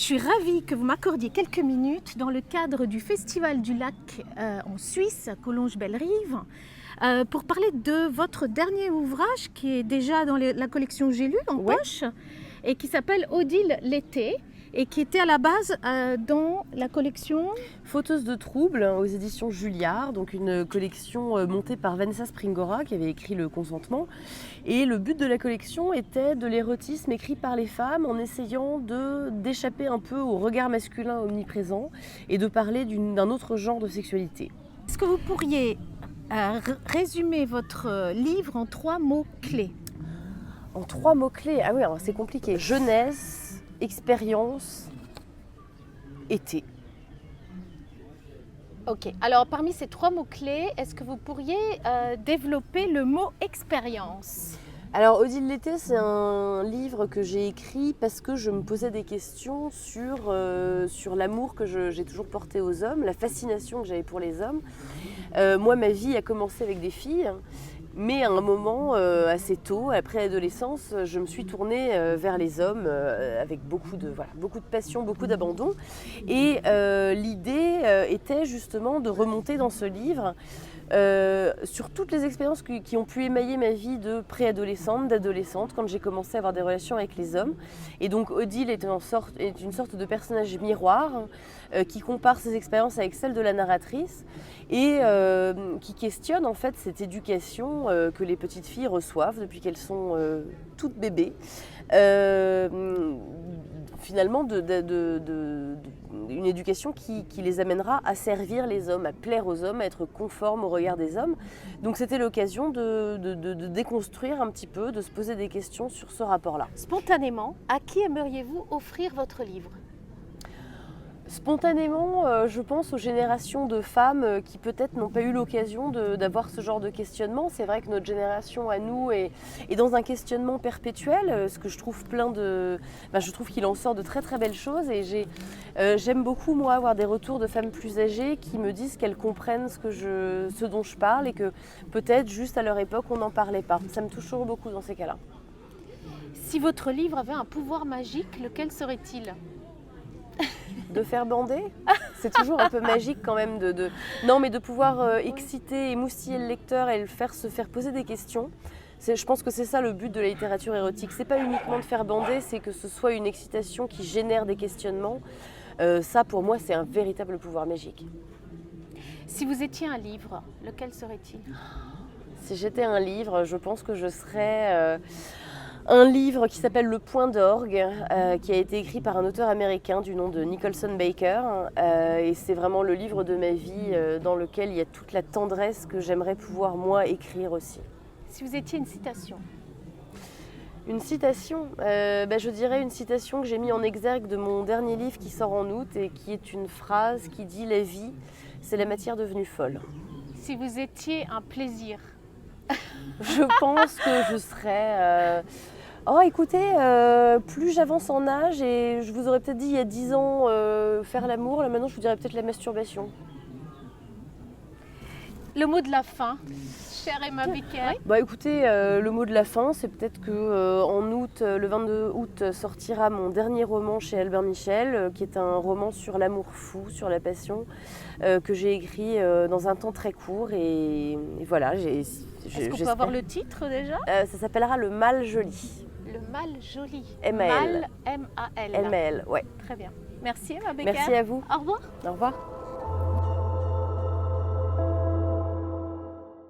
suis ravie que vous m'accordiez quelques minutes dans le cadre du Festival du Lac en Suisse, à Collonges-Bellerive, pour parler de votre dernier ouvrage qui est déjà dans la collection J'ai lu en poche et qui s'appelle Odile l'été et qui était à la base dans la collection Fauteuse de troubles aux éditions Julliard, donc une collection montée par Vanessa Springora qui avait écrit Le Consentement. Et le but de la collection était de l'érotisme écrit par les femmes en essayant d'échapper un peu au regard masculin omniprésent et de parler d'un autre genre de sexualité. Est-ce que vous pourriez résumer votre livre en 3 mots-clés? En 3 mots-clés? Ah oui, alors c'est compliqué. Jeunesse, expérience, été. Ok, alors parmi ces 3 mots-clés, est-ce que vous pourriez développer le mot expérience? Alors Odile l'été, c'est un livre que j'ai écrit parce que je me posais des questions sur l'amour que j'ai toujours porté aux hommes, la fascination que j'avais pour les hommes. Moi, ma vie a commencé avec des filles. Mais à un moment assez tôt, après l'adolescence, je me suis tournée vers les hommes avec beaucoup de passion, beaucoup d'abandon. Et l'idée était justement de remonter dans ce livre sur toutes les expériences qui ont pu émailler ma vie de préadolescente, d'adolescente, quand j'ai commencé à avoir des relations avec les hommes. Et donc Odile est une sorte de personnage miroir qui compare ses expériences avec celles de la narratrice et qui questionne en fait cette éducation que les petites filles reçoivent depuis qu'elles sont toutes bébés. Finalement une éducation qui les amènera à servir les hommes, à plaire aux hommes, à être conformes au regard des hommes. Donc c'était l'occasion de déconstruire un petit peu, de se poser des questions sur ce rapport-là. Spontanément, à qui aimeriez-vous offrir votre livre ? Spontanément, je pense aux générations de femmes qui peut-être n'ont pas eu l'occasion d'avoir ce genre de questionnement. C'est vrai que notre génération à nous est dans un questionnement perpétuel, ce que je trouve je trouve qu'il en sort de très très belles choses et j'aime beaucoup moi avoir des retours de femmes plus âgées qui me disent qu'elles comprennent ce dont je parle et que peut-être juste à leur époque on n'en parlait pas. Ça me touche toujours beaucoup dans ces cas-là. Si votre livre avait un pouvoir magique, lequel serait-il ? De faire bander, c'est toujours un peu magique quand même Non, mais de pouvoir exciter, émoustiller le lecteur et se faire poser des questions. Je pense que c'est ça le but de la littérature érotique. C'est pas uniquement de faire bander, c'est que ce soit une excitation qui génère des questionnements. Ça, pour moi, c'est un véritable pouvoir magique. Si vous étiez un livre, lequel serait-il ? Si j'étais un livre, je pense que je serais... un livre qui s'appelle Le Point d'orgue, qui a été écrit par un auteur américain du nom de Nicholson Baker. Et c'est vraiment le livre de ma vie dans lequel il y a toute la tendresse que j'aimerais pouvoir, moi, écrire aussi. Si vous étiez une citation ? Une citation, je dirais une citation que j'ai mis en exergue de mon dernier livre qui sort en août et qui est une phrase qui dit « La vie, c'est la matière devenue folle ». Si vous étiez un plaisir ? Je pense que je serais... écoutez, plus j'avance en âge, et je vous aurais peut-être dit il y a 10 ans faire l'amour, là maintenant je vous dirais peut-être la masturbation. Le mot de la fin, chère Emma Becker. Écoutez, le mot de la fin, c'est peut-être que en août, le 22 août, sortira mon dernier roman chez Albert Michel, qui est un roman sur l'amour fou, sur la passion, que j'ai écrit dans un temps très court. Et voilà, est-ce qu'on peut avoir le titre déjà ? Ça s'appellera Le Mal Joli. Le Mal Joli. M-A-L. Mal, M-A-L. M-A-L, ouais. Très bien. Merci Emma Becker. Merci à vous. Au revoir. Au revoir.